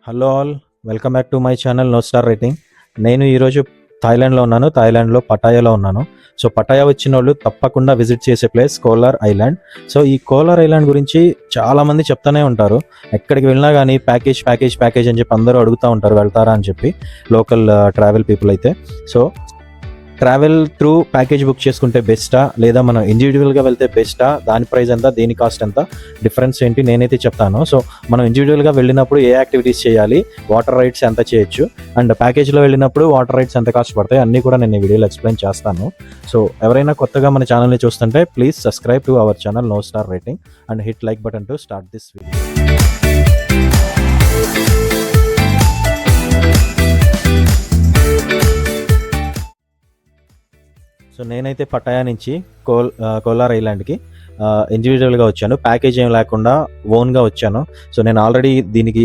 Hello all, welcome back to my channel no star rating. నేను ఈరోజు థాయిలాండ్లో ఉన్నాను. థాయిలాండ్లో పటాయాలో ఉన్నాను. సో పటాయా వచ్చిన వాళ్ళు తప్పకుండా విజిట్ చేసే ప్లేస్ కోలార్ ఐలాండ్. సో ఈ కోలార్ ఐలాండ్ గురించి చాలామంది చెప్తానే ఉంటారు. ఎక్కడికి వెళ్ళినా కానీ ప్యాకేజ్ ప్యాకేజ్ ప్యాకేజ్ అని చెప్పి అందరూ అడుగుతూ ఉంటారు, వెళ్తారా అని చెప్పి లోకల్ ట్రావెల్ పీపుల్ అయితే. So travel through package book చేసుకుంటే బెస్టా లేదా మనం ఇండివిజువల్గా వెళ్తే బెస్టా, దాని ప్రైస్ ఎంత, దేని కాస్ట్ ఎంత, డిఫరెన్స్ ఏంటి నేనైతే చెప్తాను. సో మనం ఇండివిజువల్గా వెళ్ళినప్పుడు ఏ యాక్టివిటీస్ చేయాలి, వాటర్ రైడ్స్ ఎంత చేయొచ్చు, అండ్ ప్యాకేజ్లో వెళ్ళినప్పుడు వాటర్ రైడ్స్ ఎంత కాస్ట్ పడతాయి, అన్నీ కూడా నేను ఈ వీడియోలో ఎక్స్ప్లెయిన్ చేస్తాను. సో ఎవరైనా కొత్తగా మన ఛానల్ని చూస్తుంటే please subscribe to our channel no star rating and hit like button to start this video. So నేనైతే పటాయా నుంచి కోలార్ ఐలాండ్కి ఇండివిజువల్గా వచ్చాను. ప్యాకేజ్ ఏం లేకుండా ఓన్గా వచ్చాను. సో నేను ఆల్రెడీ దీనికి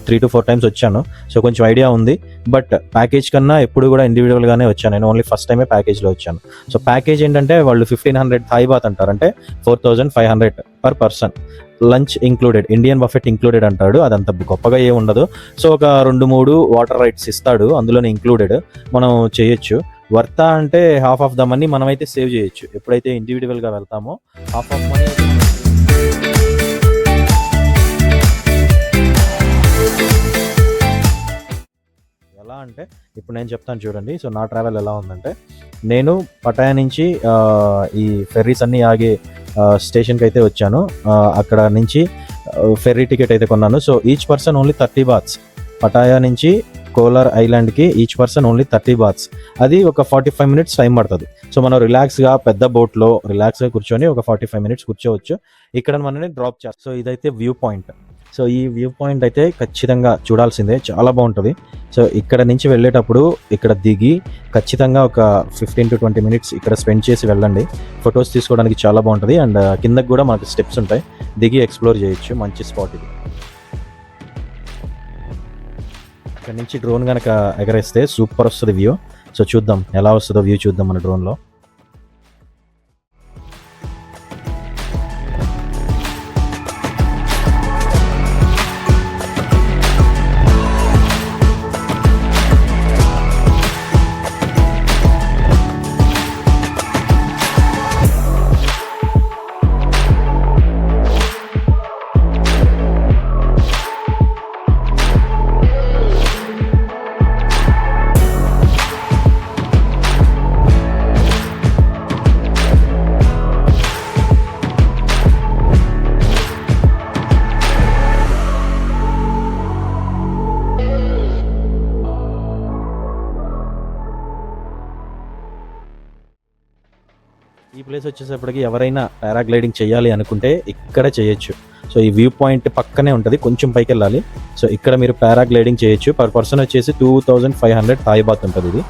3 to 4 times వచ్చాను. సో కొంచెం ఐడియా ఉంది. బట్ ప్యాకేజ్ కన్నా ఎప్పుడు కూడా ఇండివిజువల్గానే వచ్చాను. నేను ఓన్లీ ఫస్ట్ టైమే ప్యాకేజ్లో వచ్చాను. సో ప్యాకేజ్ ఏంటంటే వాళ్ళు 1500 థాయ్ బాత్ అంటారు, అంటే 4500 per person. Lunch included, Indian buffet included అంటాడు. అదంత గొప్పగా ఏమి ఉండదు. సో ఒక 2-3 వాటర్ రైడ్స్ ఇస్తాడు, అందులోనే ఇంక్లూడెడ్. మనం చేయొచ్చు. వర్తా అంటే హాఫ్ ఆఫ్ ద మనీ మనమైతే సేవ్ చేయొచ్చు. ఎప్పుడైతే ఇండివిజువల్గా వెళ్తామో హాఫ్ ఆఫ్ మనీ ఎలా అంటే ఇప్పుడు నేను చెప్తాను చూడండి. సో నా ట్రావెల్ ఎలా ఉందంటే, నేను పటాయా నుంచి ఈ ఫెర్రీస్ అన్నీ ఆగే స్టేషన్కి అయితే వచ్చాను. అక్కడ నుంచి ఫెర్రీ టికెట్ అయితే కొన్నాను. So each person only 30 bahts. Pattaya నుంచి కోలార్ ఐలాండ్కి ఈచ్ పర్సన్ ఓన్లీ 30 బాత్స్. అది ఒక 45 minutes టైం పడుతుంది. సో మనం రిలాక్స్గా పెద్ద బోట్లో రిలాక్స్గా కూర్చొని ఒక 45 minutes కూర్చోవచ్చు. ఇక్కడ మనని డ్రాప్ చేస్తాం. సో ఇదైతే వ్యూ పాయింట్. సో ఈ వ్యూ పాయింట్ అయితే ఖచ్చితంగా చూడాల్సిందే, చాలా బాగుంటుంది. సో ఇక్కడ నుంచి వెళ్ళేటప్పుడు ఇక్కడ దిగి ఖచ్చితంగా ఒక 15 to 20 minutes ఇక్కడ స్పెండ్ చేసి వెళ్ళండి. ఫొటోస్ తీసుకోవడానికి చాలా బాగుంటుంది. అండ్ కిందకి కూడా మనకి స్టెప్స్ ఉంటాయి, దిగి ఎక్స్ప్లోర్ చేయొచ్చు. మంచి స్పాట్ ఇది. ఇక్కడ నుంచి డ్రోన్ కనుక ఎగరేస్తే సూపర్ వస్తుంది వ్యూ. సో చూద్దాం ఎలా వస్తుందో వ్యూ, చూద్దాం మన డ్రోన్లో. ఈ ప్లేస్ వచ్చేసప్పటికి ఎవరైనా పారాగ్లైడింగ్ చేయాలి అనుకుంటే ఇక్కడ చేయొచ్చు. సో ఈ వ్యూ పాయింట్ పక్కనే ఉంటుంది, కొంచెం పైకి వెళ్ళాలి. సో ఇక్కడ మీరు పారాగ్లైడింగ్ చేయొచ్చు. పర్ పర్సన్ వచ్చేసి 2500 థాయ్ బాత్ ఉంటుంది. ఇది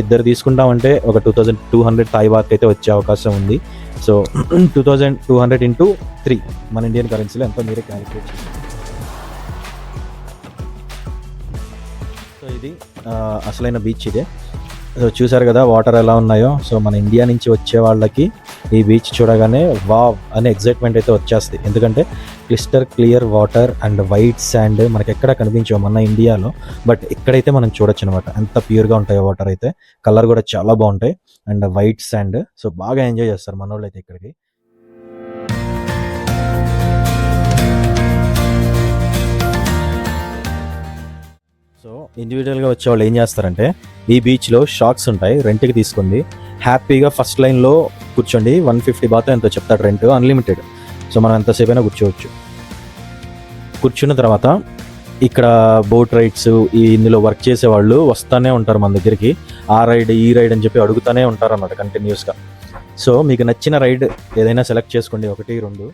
ఇద్దరు తీసుకుంటామంటే ఒక 2200 థాయ్ బాత్ అయితే వచ్చే అవకాశం ఉంది. సో 2200 into 3 మన ఇండియన్ కరెన్సీలో ఎంతో మీరే క్యాలిక్యులేట్ చేయండి. సో ఇది అసలైన బీచ్ ఇదే. సో చూసారు కదా వాటర్ ఎలా ఉన్నాయో. సో మన ఇండియా నుంచి వచ్చే వాళ్ళకి ఈ బీచ్ చూడగానే వావ్ అనే ఎగ్జైట్మెంట్ అయితే వచ్చేస్తుంది. ఎందుకంటే crystal clear water and white sand మనకి ఎక్కడ కనిపించవు మన ఇండియాలో, బట్ ఇక్కడైతే మనం చూడొచ్చు అనమాట. ఎంత ప్యూర్గా ఉంటాయో వాటర్ అయితే. కలర్ కూడా చాలా బాగుంటాయి అండ్ వైట్ శాండ్. సో బాగా ఎంజాయ్ చేస్తారు మన వాళ్ళు అయితే ఇక్కడికి. సో ఇండివిజువల్గా వచ్చే వాళ్ళు ఏం చేస్తారంటే, ఈ బీచ్లో షాక్స్ ఉంటాయి, రెంట్కి తీసుకుంది. హ్యాపీగా ఫస్ట్ లైన్లో కూర్చోండి. 150 బాత్ ఎంతో చెప్తాడు రెంట్, అన్లిమిటెడ్. సో మనం ఎంతసేపు అయినా కూర్చోవచ్చు. కూర్చున్న తర్వాత ఇక్కడ బోట్ రైడ్స్, ఇందులో వర్క్ చేసే వాళ్ళు వస్తూనే ఉంటారు మన దగ్గరికి. ఆ రైడ్ ఈ రైడ్ అని చెప్పి అడుగుతూనే ఉంటారు అన్నమాట కంటిన్యూస్గా. సో మీకు నచ్చిన రైడ్ ఏదైనా సెలెక్ట్ చేసుకోండి, 1-2.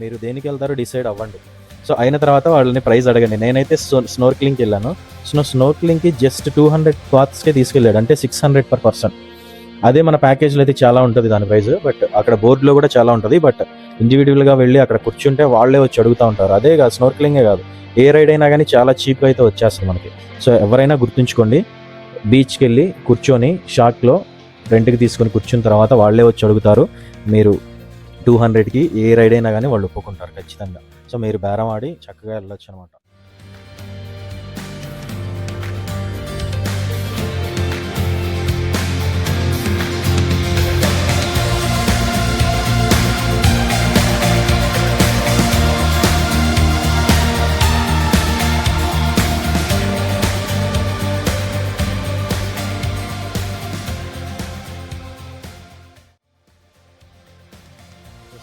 మీరు దేనికి వెళ్తారో డిసైడ్ అవ్వండి. సో అయిన తర్వాత వాళ్ళని ప్రైస్ అడగండి. నేనైతే స్నోర్క్లింగ్కి వెళ్ళాను. స్నోర్క్లింగ్కి జస్ట్ 200 బాత్స్కే తీసుకెళ్ళాడు, అంటే 600 పర్ పర్సన్. అదే మన ప్యాకేజ్లో అయితే చాలా ఉంటుంది దాని ప్రైస్, బట్ అక్కడ బోర్డులో కూడా చాలా ఉంటుంది. బట్ ఇండివిజువల్గా వెళ్ళి అక్కడ కూర్చుంటే వాళ్ళే వచ్చి అడుగుతూ ఉంటారు. అదే కాదు, స్నోర్క్లింగే కాదు, ఏ రైడ్ అయినా కానీ చాలా చీప్గా అయితే వచ్చేస్తుంది మనకి. సో ఎవరైనా గుర్తుంచుకోండి, బీచ్కి వెళ్ళి కూర్చొని షార్క్లో రెంట్కి తీసుకొని కూర్చున్న తర్వాత వాళ్ళే వచ్చి అడుగుతారు. మీరు 200కి ఏ రైడ్ అయినా కానీ వాళ్ళు ఒప్పుకుంటారు ఖచ్చితంగా. సో మీరు బేరం ఆడి చక్కగా వెళ్ళొచ్చు అనమాట.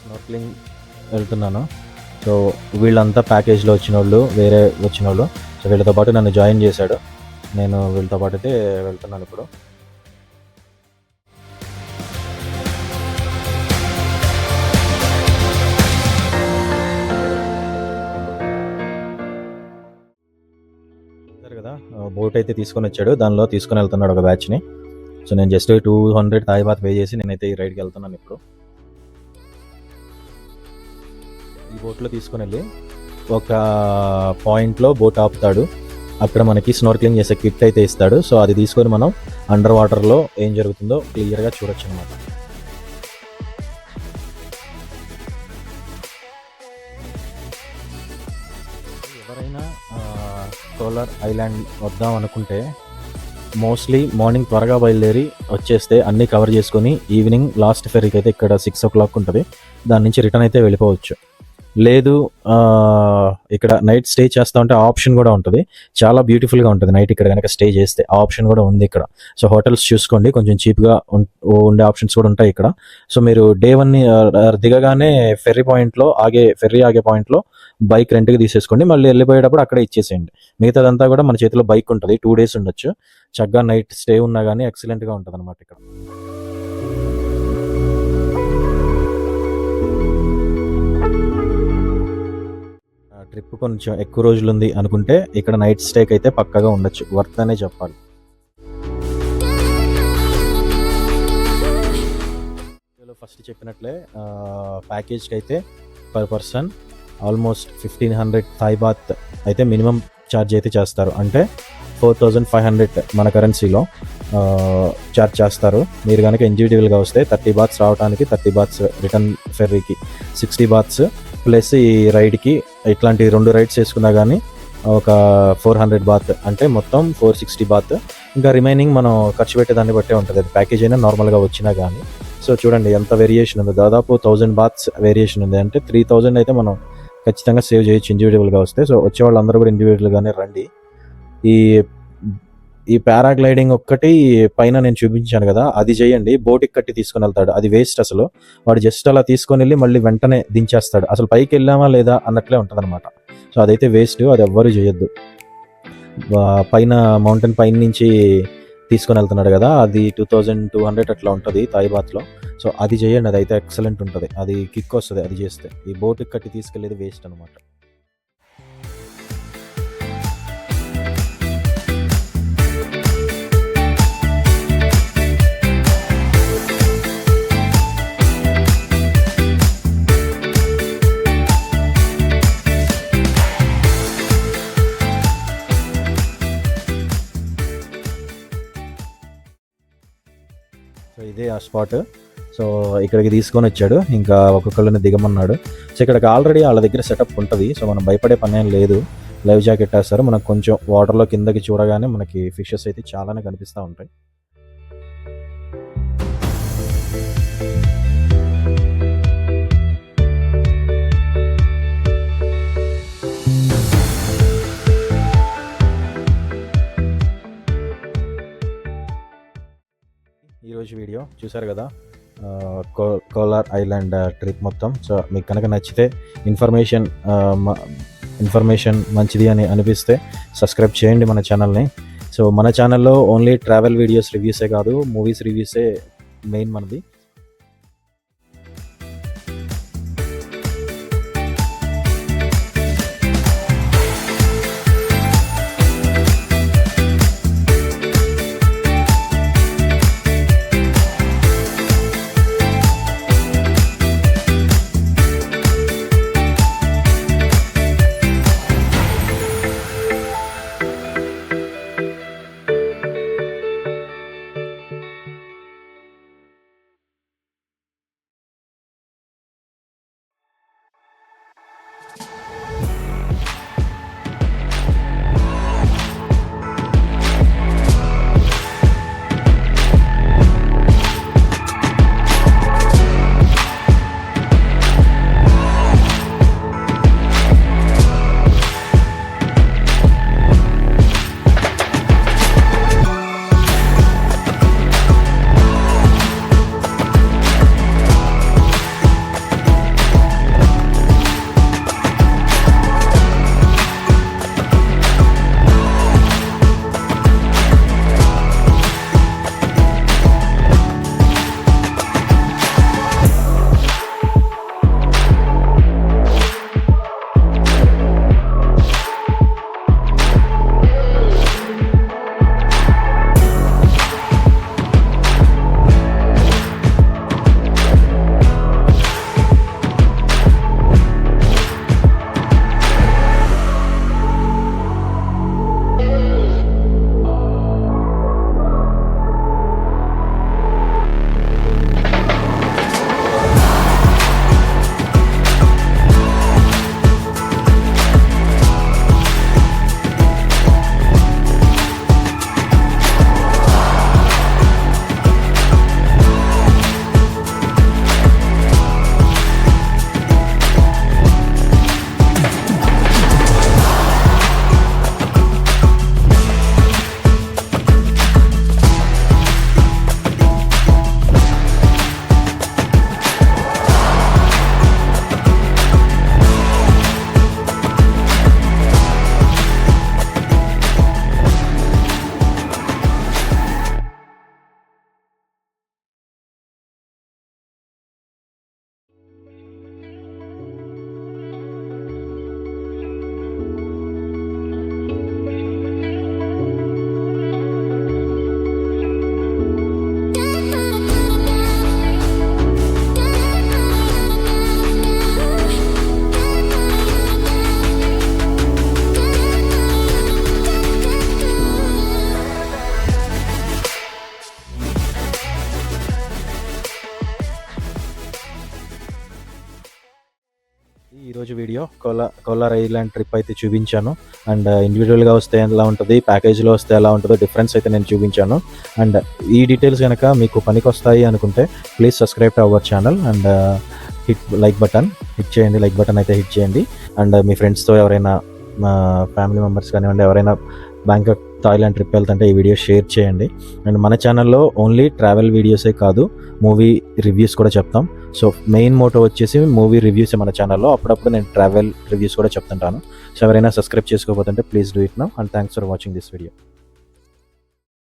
స్నోర్క్లింగ్ వెళ్తున్నాను. సో వీళ్ళంతా ప్యాకేజ్లో వచ్చిన వాళ్ళు, వేరే వచ్చిన వాళ్ళు. సో వీళ్ళతో పాటు నన్ను జాయిన్ చేశాడు. నేను వీళ్ళతో పాటు అయితే వెళ్తున్నాను ఇప్పుడు. కదా బోట్ అయితే తీసుకొని వచ్చాడు, దానిలో తీసుకొని వెళ్తున్నాడు ఒక బ్యాచ్ని. సో నేను జస్ట్ 200 థాయ్ బాత్ పే చేసి నేనైతే ఈ రైడ్కి వెళ్తున్నాను ఇప్పుడు. ఈ బోట్లో తీసుకొని వెళ్ళి ఒక పాయింట్లో బోట్ ఆపుతాడు. అక్కడ మనకి స్నోర్క్లింగ్ చేసే కిట్ అయితే ఇస్తాడు. సో అది తీసుకొని మనం అండర్ వాటర్లో ఏం జరుగుతుందో క్లియర్గా చూడొచ్చు అనమాట. ఎవరైనా కోలార్ ఐలాండ్ వద్దాం అనుకుంటే మోస్ట్లీ మార్నింగ్ త్వరగా బయలుదేరి వచ్చేస్తే అన్నీ కవర్ చేసుకొని ఈవినింగ్ లాస్ట్ ఫెరీకి అయితే ఇక్కడ 6 o'clock ఉంటుంది. దాని నుంచి రిటర్న్ అయితే వెళ్ళిపోవచ్చు. లేదు ఇక్కడ నైట్ స్టే చేస్తా ఉంటే ఆప్షన్ కూడా ఉంటుంది. చాలా బ్యూటిఫుల్గా ఉంటుంది నైట్ ఇక్కడ కనుక స్టే చేస్తే. ఆప్షన్ కూడా ఉంది ఇక్కడ. సో హోటల్స్ చూసుకోండి, కొంచెం చీప్గా ఉండే ఆప్షన్స్ కూడా ఉంటాయి ఇక్కడ. సో మీరు డే 1 దిగగానే ఫెర్రీ ఆగే పాయింట్లో బైక్ రెంట్కి తీసేసుకోండి. మళ్ళీ వెళ్ళిపోయేటప్పుడు అక్కడే ఇచ్చేసేయండి. మిగతాదంతా కూడా మన చేతిలో బైక్ ఉంటుంది. 2 days ఉండొచ్చు. చక్కగా నైట్ స్టే ఉన్నా కానీ ఎక్సలెంట్గా ఉంటుంది అనమాట ఇక్కడ. ట్రిప్ కొంచెం ఎక్కువ రోజులు ఉంది అనుకుంటే ఇక్కడ నైట్ స్టేకి అయితే పక్కగా ఉండొచ్చు, వర్త్ అనే చెప్పాలి. ఫస్ట్ చెప్పినట్లే ప్యాకేజ్కి అయితే per person almost 1500 Thai baht అయితే మినిమం ఛార్జ్ అయితే చేస్తారు. అంటే 4500 మన కరెన్సీలో ఛార్జ్ చేస్తారు. మీరు కనుక ఇండివిజువల్గా వస్తే 30 బాత్స్ రావడానికి, 30 బాత్స్ రిటర్న్ ఫెర్రీకి, 60 బాత్స్ ప్లస్ ఈ రైడ్కి. ఇట్లాంటి 2 రైడ్స్ వేసుకున్నా కానీ ఒక 400 బాత్, అంటే మొత్తం 460 బాత్. ఇంకా రిమైనింగ్ మనం ఖర్చు పెట్టేదాన్ని బట్టే ఉంటుంది. అది ప్యాకేజ్ అయినా నార్మల్గా వచ్చినా కానీ. సో చూడండి ఎంత వేరియేషన్ ఉంది. దాదాపు 1000 బాత్స్ వేరియేషన్ ఉంది. అంటే 3000 అయితే మనం ఖచ్చితంగా సేవ్ చేయొచ్చు ఇండివిజువల్గా వస్తే. సో వచ్చే వాళ్ళందరూ కూడా ఇండివిజువల్గానే రండి. ఈ పారాగ్లైడింగ్ ఒక్కటి పైన నేను చూపించాను కదా, అది చేయండి. బోట్కి కట్టి తీసుకొని వెళ్తాడు, అది వేస్ట్ అసలు. వాడు జస్ట్ అలా తీసుకొని వెళ్ళి మళ్ళీ వెంటనే దించేస్తాడు. అసలు పైకి వెళ్ళామా లేదా అన్నట్లే ఉంటుంది అనమాట. సో అదైతే వేస్ట్, అది ఎవ్వరూ చేయొద్దు. పైన మౌంటైన్ పైన నుంచి తీసుకొని వెళ్తున్నాడు కదా, అది 2200 అట్లా ఉంటుంది థాయ్ బాత్లో. సో అది చేయండి, అది అయితే ఎక్సలెంట్ ఉంటుంది. అది కిక్ వస్తుంది అది చేస్తే. ఈ బోట్కి కట్టి తీసుకెళ్ళేది వేస్ట్ అనమాట. సో ఇదే ఆ స్పాట్. సో ఇక్కడికి తీసుకొని వచ్చాడు, ఇంకా ఒక్కొక్కళ్ళని దిగమన్నాడు. సో ఇక్కడికి ఆల్రెడీ వాళ్ళ దగ్గర సెటప్ ఉంటుంది. సో మనం భయపడే పని ఏం లేదు. లైవ్ జాకెట్ వేస్తారు. మనకు కొంచెం వాటర్లో కిందకి చూడగానే మనకి ఫిషెస్ అయితే చాలానే కనిపిస్తూ ఉంటాయి. ఈరోజు వీడియో చూసారు కదా, కోలార్ ఐలాండ్ ట్రిప్ మొత్తం. సో మీకు కనుక నచ్చితే ఇన్ఫర్మేషన్ మంచిది అని అనిపిస్తే సబ్స్క్రైబ్ చేయండి మన ఛానల్ని. సో మన ఛానల్లో ఓన్లీ ట్రావెల్ వీడియోస్ రివ్యూసే కాదు, మూవీస్ రివ్యూసే మెయిన్ మనది. వీడియో కోలార్ ఐలాండ్ ట్రిప్ అయితే చూపించాను. అండ్ ఇండివిజువల్గా వస్తే ఎలా ఉంటుంది, ప్యాకేజ్లో వస్తే ఎలా ఉంటుందో డిఫరెన్స్ అయితే నేను చూపించాను. అండ్ ఈ డీటెయిల్స్ కనుక మీకు పనికి వస్తాయి అనుకుంటే please subscribe to our channel and hit like button అయితే హిట్ చేయండి. అండ్ మీ ఫ్రెండ్స్తో ఎవరైనా ఫ్యామిలీ మెంబర్స్ కానివ్వండి ఎవరైనా బ్యాంకాక్ థాయిలాండ్ ట్రిప్ వెళ్తుంటే ఈ వీడియో షేర్ చేయండి. అండ్ మన ఛానల్లో ఓన్లీ ట్రావెల్ వీడియోసే కాదు, మూవీ రివ్యూస్ కూడా చెప్తాం. సో మెయిన్ మోటో వచ్చేసి మూవీ రివ్యూస్ మన ఛానల్లో. అప్పుడప్పుడు నేను ట్రావెల్ రివ్యూస్ కూడా చెప్తుంటాను. సో ఎవరైనా సబ్స్క్రైబ్ చేసుకోకపోతుంటే please do it now. And thanks for watching this video.